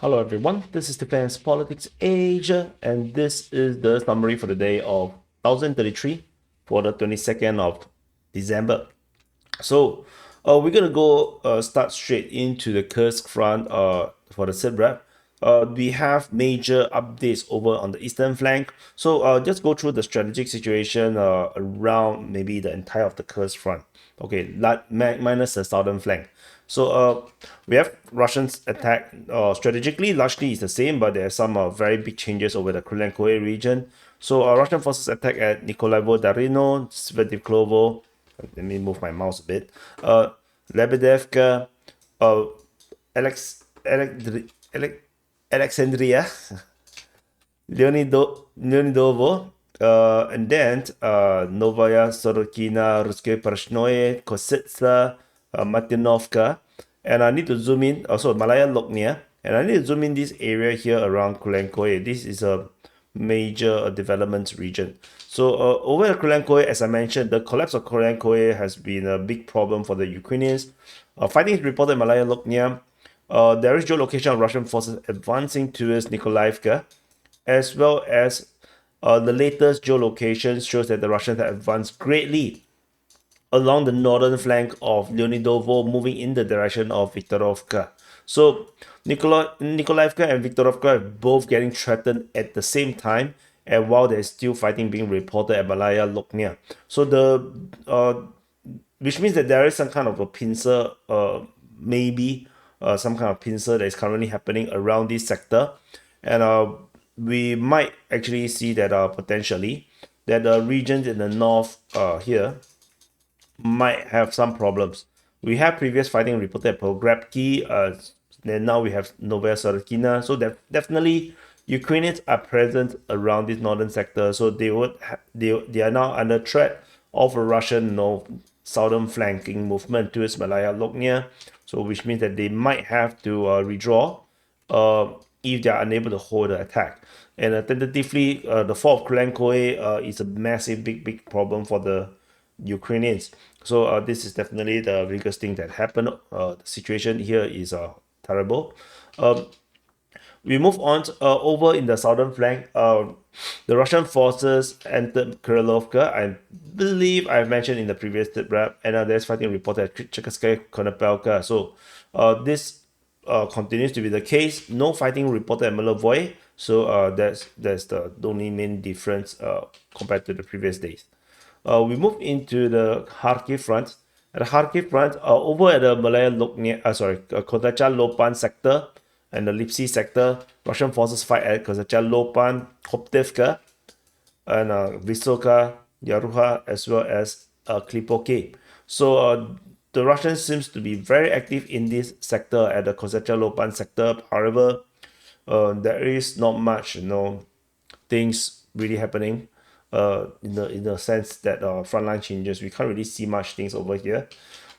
Hello everyone, this is Defense Politics Asia, and this is the summary for the day of 1033 for the 22nd of December. So we're gonna go start straight into the Kursk front for the SITREP. We have major updates over on the eastern flank. So just go through the strategic situation around maybe the entire of the Kursk front. Okay, minus the southern flank. So we have Russians attack strategically largely is the same, but there are some very big changes over the Kruhlyakivka region. So Russian forces attack at Nikolaevo Darino, Svetiklovo. Let me move my mouse a bit. Lebedevka, uh, Alexandria, Leonidovo, and then Novaya Sorokina, Ruske Parashnoye, Kositsa, Martinovka. And I need to zoom in, also Malaya Loknia, and I need to zoom in this area here around Kulenkoye. This is a major development region. So over at Kruhlyakivka, as I mentioned, the collapse of Kruhlyakivka has been a big problem for the Ukrainians. Fighting is reported in Malaya Loknia. There is geolocation of Russian forces advancing towards Nikolaevka, as well as the latest geolocation shows that the Russians have advanced greatly along the northern flank of Leonidovo, moving in the direction of Viktorovka. So Nikolaevka and Viktorovka are both getting threatened at the same time, and while there's still fighting being reported at Malaya Loknia. So which means that there is some kind of a pincer, maybe some kind of pincer that is currently happening around this sector, and we might actually see that potentially that the regions in the north here might have some problems. We have previous fighting reported at Pograbki, then now we have Novaya Sorokina. So definitely Ukrainians are present around this northern sector. So they are now under threat of a Russian southern flanking movement towards Malaya Loknia. So which means that they might have to redraw if they are unable to hold the attack. And tentatively, the fall of Kruhlyakivka is a massive, big problem for the Ukrainians. So this is definitely the biggest thing that happened. The situation here is terrible. We move on over in the southern flank. The Russian forces entered Krylovka. I believe I've mentioned in the previous tip wrap, and there's fighting reported at Chekhovskaya Konopelka. So this continues to be the case. No fighting reported at Milovoy. So that's the only main difference compared to the previous days. We move into the Kharkiv front. At the Kharkiv front, over at the Malaya Kozacha Lopan sector and the Lipsy sector, Russian forces fight at Kozacha Lopan, Koptevka, and Vysoka, Yaruha, as well as Klipoke. So the Russians seems to be very active in this sector at the Kozacha Lopan sector. However, there is not much, things really happening in the sense that frontline changes. We can't really see much things over here.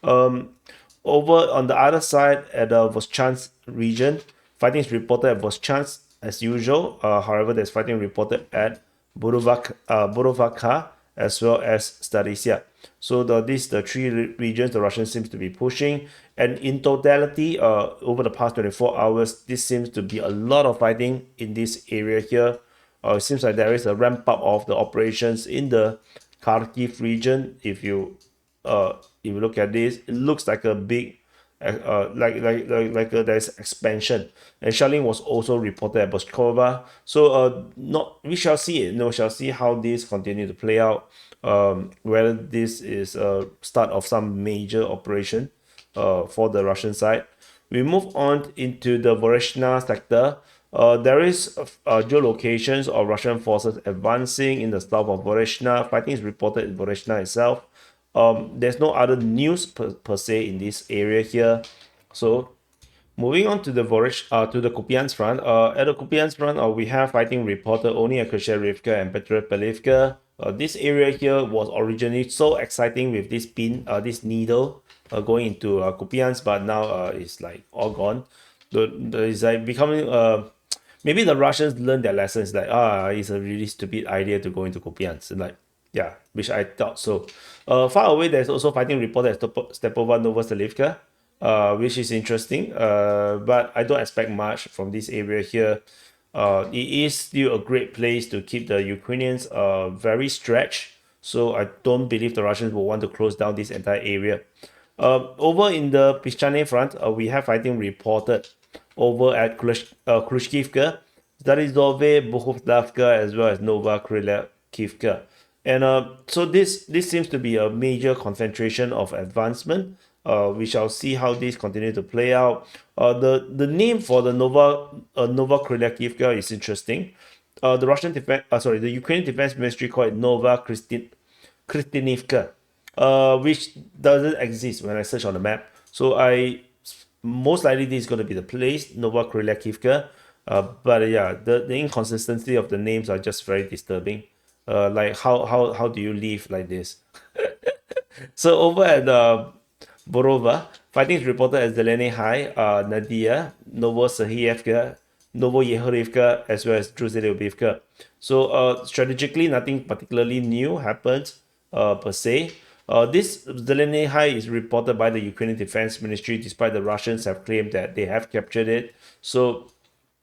Over on the other side at the Voschansk region, fighting is reported at Voschansk as usual. However, there's fighting reported at Borovaka as well as Starisya. So these the three regions the Russians seems to be pushing, and in totality, over the past 24 hours, this seems to be a lot of fighting in this area here. It seems like there is a ramp up of the operations in the Kharkiv region. If you look at this, it looks like a big there's expansion, and shelling was also reported at Boskova. So not we shall see it. We shall see how this continue to play out. Whether this is a start of some major operation for the Russian side. We move on into the Voreshna sector. There is geolocations of Russian forces advancing in the south of Voreshna. Fighting is reported in Voreshna itself. There's no other news per se in this area here. So moving on to the to the Kupiansk front. At the Kupiansk front, we have fighting reported only at Kosherivka and Petropavlivka. This area here was originally so exciting with this pin, this needle going into Kupiansk, but now it's like all gone. It's like becoming maybe the Russians learned their lessons. Like it's a really stupid idea to go into Kupiansk. Like yeah, which I thought so. Far away, there's also fighting reported at Stepova Novoselivka. which is interesting. But I don't expect much from this area here. It is still a great place to keep the Ukrainians very stretched. So I don't believe the Russians will want to close down this entire area. Over in the Pischane front, we have fighting reported over at Kruhlyakivka, Zarizove, Bohuslavka, as well as Nova Kruhlyakivka. And so this seems to be a major concentration of advancement. We shall see how this continue to play out. The name for the Nova Kruhlyakivka is interesting. The Ukrainian Defense Ministry called it Nova Kristinivka, which doesn't exist when I search on the map. So I most likely this is going to be the place, Nova Kruhlyakivka. But yeah, the inconsistency of the names are just very disturbing. Like how do you live like this? So over at Borova, fighting is reported as Zeleny High, Nadia, Novosahiyevka, Novoyehorivka, as well as Druzhelyubivka. So strategically, nothing particularly new happened per se. This Zeleny High is reported by the Ukrainian Defense Ministry, despite the Russians have claimed that they have captured it. So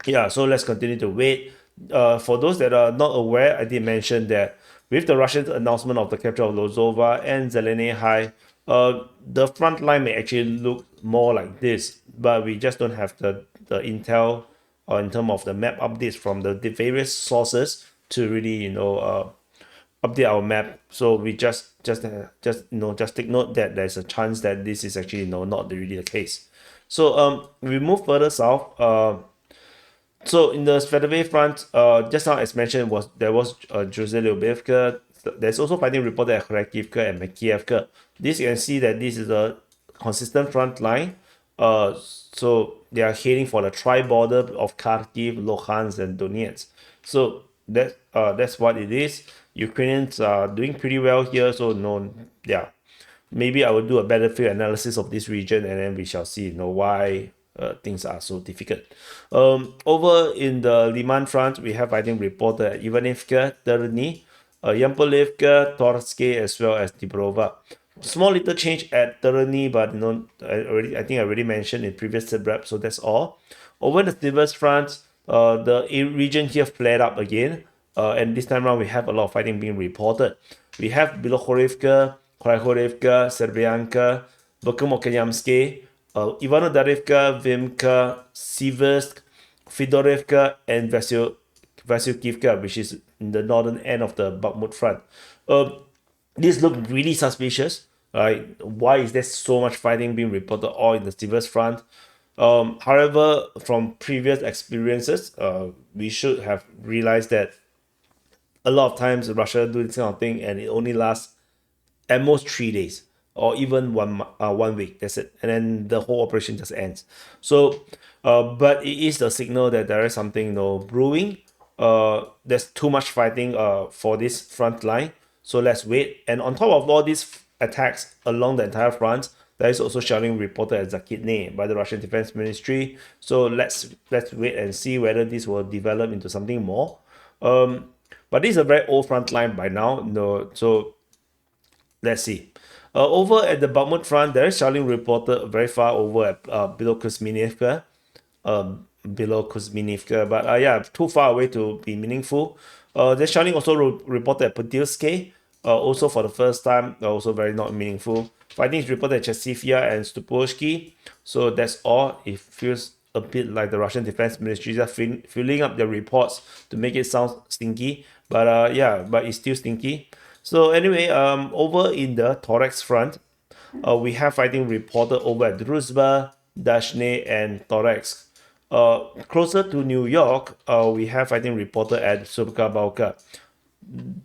yeah, so let's continue to wait. For those that are not aware, I did mention that with the Russian announcement of the capture of Lozova and Zeleny High, the front line may actually look more like this, but we just don't have the intel in terms of the map updates from the various sources to really, update our map. So we just take note that there's a chance that this is actually not really the case. So we move further south. So in the Svetove front, just now as mentioned, there was Druzhelyubivka. There's also fighting reported at Kharkivka and Makievka. This you can see that this is a consistent front line. So they are heading for the tri-border of Kharkiv, Luhansk, and Donetsk. So that's what it is. Ukrainians are doing pretty well here. So yeah, maybe I will do a battlefield analysis of this region, and then we shall see why things are so difficult. Over in the Liman front, we have fighting reported at Ivanivka, Terny, Yampolivka, Torske, as well as Dibrova. Small little change at Terny, but I think I already mentioned in previous SITREP, so that's all. Over the SIVERSK front, the region here flared up again, and this time around we have a lot of fighting being reported. We have Bilohorivka, Kruhlyakivka, Serbianka, Verkhomokenyamske, Ivano-Darivka, Vimka, SIVERSK, Fedorivka, and Vasilkivka, which is in the northern end of the Bakhmut front. This looked really suspicious. Right? Why is there so much fighting being reported all in the SIVERSK front? However, from previous experiences, we should have realized that a lot of times Russia do this kind of thing and it only lasts at most 3 days or even 1 week. That's it, and then the whole operation just ends. So, but it is a signal that there is something brewing. There's too much fighting for this front line. So let's wait. And on top of all these attacks along the entire front, there is also shelling reported at Zakitne by the Russian Defense Ministry. So let's wait and see whether this will develop into something more. But this is a very old front line by now. So let's see. Over at the Bakhmut front, there is shelling reported very far over at below Kuzminivka. But yeah, too far away to be meaningful. There's shelling also reported at Podilske, also for the first time, also very not meaningful. Fighting is reported at Chesivya and Stupovsky. So that's all. It feels a bit like the Russian Defense Ministry are filling up their reports to make it sound stinky. But yeah, but it's still stinky. So anyway, over in the Thorex front, we have fighting reported over at Druzhba, Dashne, and Thorex. Closer to New York, we have fighting reported at Subka Balka.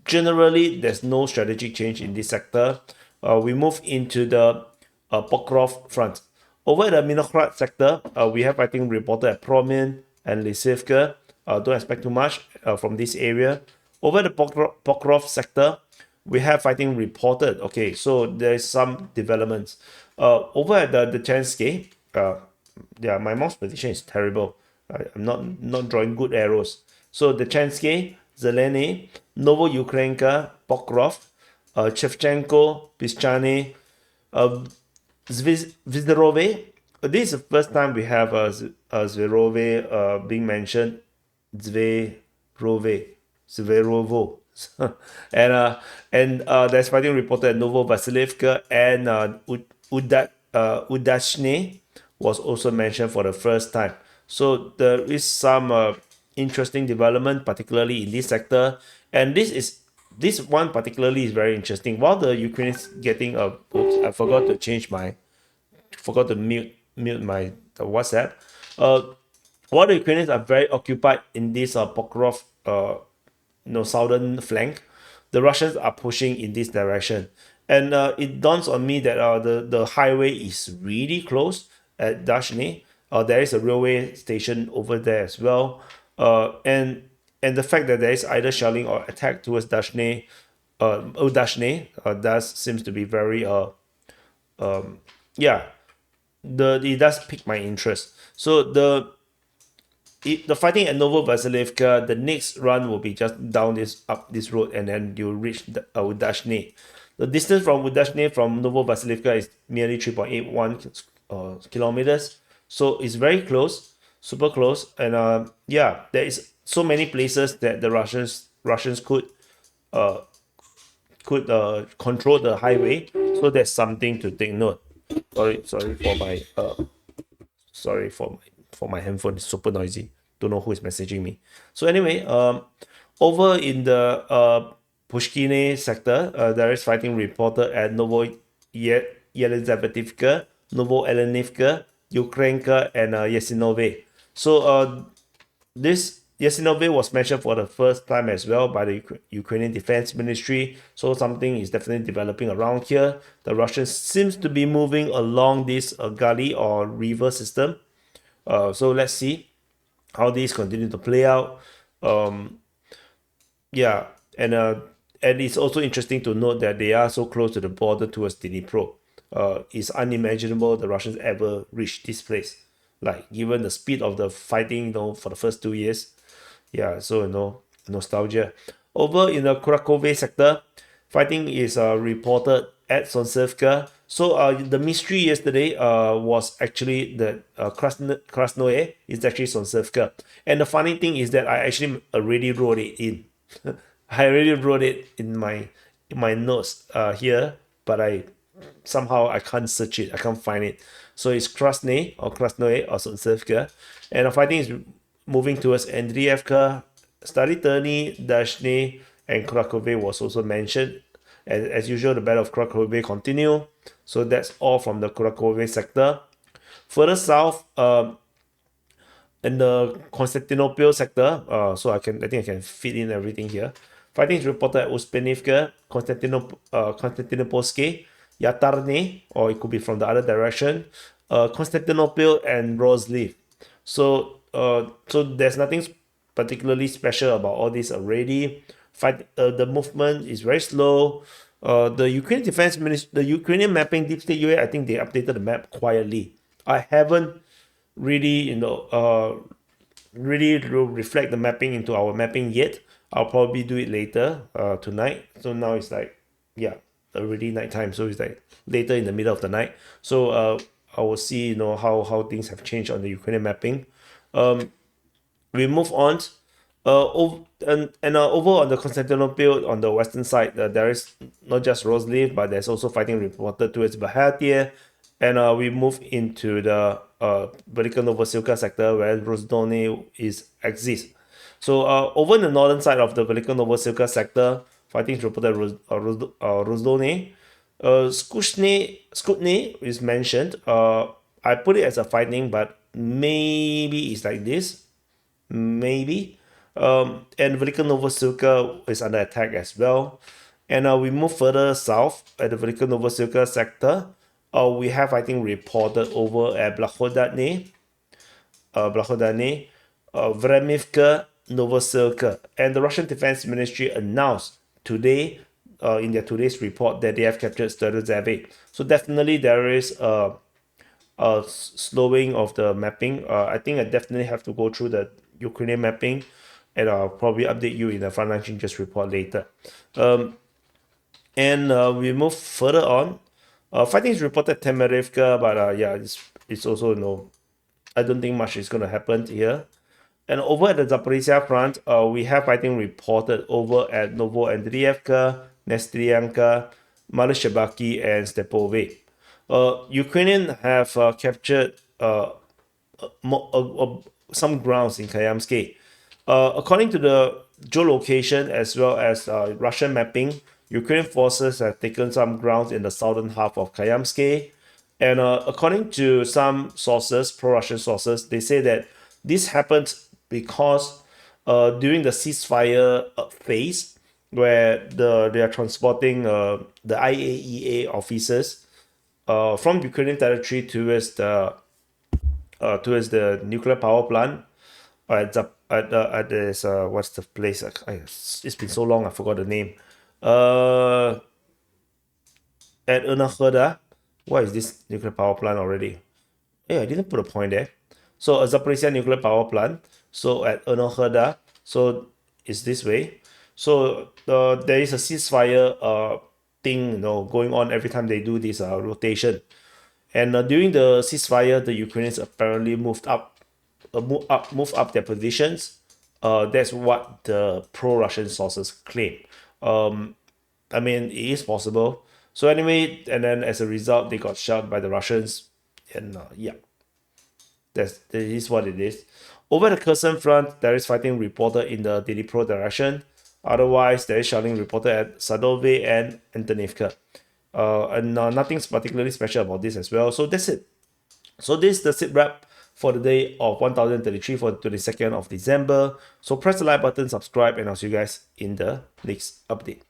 Generally, there's no strategic change in this sector. We move into the Pokrov front. Over at the Minokhrad sector, we have fighting reported at Promin and Lysivka. Don't expect too much from this area. Over at the Pokrov sector, we have fighting reported. Okay, so there's some developments. Over at the Chanske, yeah, my mouse position is terrible. I'm not drawing good arrows. So the Chanske, Zeleny, Novoyukrenka, Pokrov, Shevchenko, Pischane, Zvizderove, this is the first time we have Zverove being mentioned. Zverovo. And there's fighting reported at Novovasilivka, and Udashne was also mentioned for the first time. So there is some interesting development, particularly in this sector, and this one particularly is very interesting. While the Ukrainians getting a, oops, I forgot to mute my WhatsApp. While the Ukrainians are very occupied in this Pokrov southern flank, the Russians are pushing in this direction. And it dawns on me that the highway is really close at Dashny. There is a railway station over there as well. And the fact that there is either shelling or attack towards Dashny, does seems to be very yeah, it does pique my interest. So the fighting at Novovasilivka, the next run will be just down up this road, and then you reach Udashny. The distance from Udashny from Novovasilivka is merely 3.81 kilometers, so it's very close, super close. And yeah, there is so many places that the Russians could control the highway, so that's something to take note. Sorry for my handphone, it's super noisy. Don't know who is messaging me. So anyway, over in the Pushkine sector, there is fighting reported at Yelizavetivka, Novoelenivka, Ukrainka, and Yesinove. So this Yasinove was mentioned for the first time as well by the Ukrainian Defense Ministry. So something is definitely developing around here. The Russians seems to be moving along this gully or river system. So let's see how these continue to play out. Yeah, and it's also interesting to note that they are so close to the border towards Dnipro. It's unimaginable the Russians ever reached this place. Like, given the speed of the fighting, for the first 2 years. Yeah, so nostalgia. Over in the Kruhlyakivka sector, fighting is reported at Sonsevka. So the mystery yesterday was actually that Krasnoye is actually Sonsevka. And the funny thing is that I actually already wrote it in. I already wrote it in my notes here, but somehow I can't search it. I can't find it. So it's Krasnoye or Sonsevka. And the fighting is moving towards Andrievka, Stariterny, Dashny, and Kruhlyakivka was also mentioned. As usual, the Battle of Kruhlyakivka continue. So that's all from the Kruhlyakivka sector. Further south, in the Constantinople sector, so I think I can fit in everything here. Fighting is reported at Uspenivka, Konstantinopolske, Yatarne, or it could be from the other direction, Constantinople, and Roslev. So there's nothing particularly special about all this already. The movement is very slow. The Ukrainian Defense Ministry, the Ukrainian mapping Deep State UA, I think they updated the map quietly. I haven't really, really reflect the mapping into our mapping yet. I'll probably do it later tonight. So now it's like, yeah, already nighttime. So it's like later in the middle of the night. So I will see, how things have changed on the Ukrainian mapping. We move on. Over on the Constantinople on the western side, there is not just Roslev, but there's also fighting reported towards Bahatia. And we move into the Velika Novosilka sector where Rozdone exists. So over in the northern side of the Velika Novosilka sector, fighting is reported Rozdone. Skutny is mentioned. I put it as a fighting, but maybe it's like this. Maybe. And Velika Novosilka is under attack as well. And we move further south at the Velika Novosilka sector. We have, I think, reported over at Blahodane, Vremivka, Novosilka. And the Russian Defense Ministry announced today, in their today's report, that they have captured Starozave. So definitely there is a slowing of the mapping. I think I definitely have to go through the Ukrainian mapping, and I'll probably update you in the frontline changes report later. And we move further on. Fighting is reported at Temerivka, but yeah, it's also, I don't think much is going to happen here. And over at the Zaporizhia front, we have fighting reported over at Novoandrievka, Nestryanka, Malyshabaki, and Stepove. Ukrainian have captured some grounds in Kayamsky. According to the geolocation as well as Russian mapping, Ukrainian forces have taken some grounds in the southern half of Kayamsky. And according to some sources, pro-Russian sources, they say that this happened because during the ceasefire phase, where they are transporting the IAEA officers from Ukrainian territory towards the nuclear power plant at this what's the place? It's been so long I forgot the name. At Ernacherda, what is this nuclear power plant already? I didn't put a point there. So a Zaporizhia nuclear power plant. So at Ernacherda, so it's this way. So there is a ceasefire thing going on every time they do this rotation. And during the ceasefire, the Ukrainians apparently moved up their positions. That's what the pro-Russian sources claim. I mean, it is possible. So anyway, and then as a result, they got shot by the Russians, and yeah, that is what it is. Over the Kherson front, there is fighting reported in the Dnipro direction. Otherwise, there is shelling reported at Sadove and Antonivka. And nothing's particularly special about this as well. So that's it. So this is the SITREP for the day of 1033 for the 22nd of December. So press the like button, subscribe, and I'll see you guys in the next update.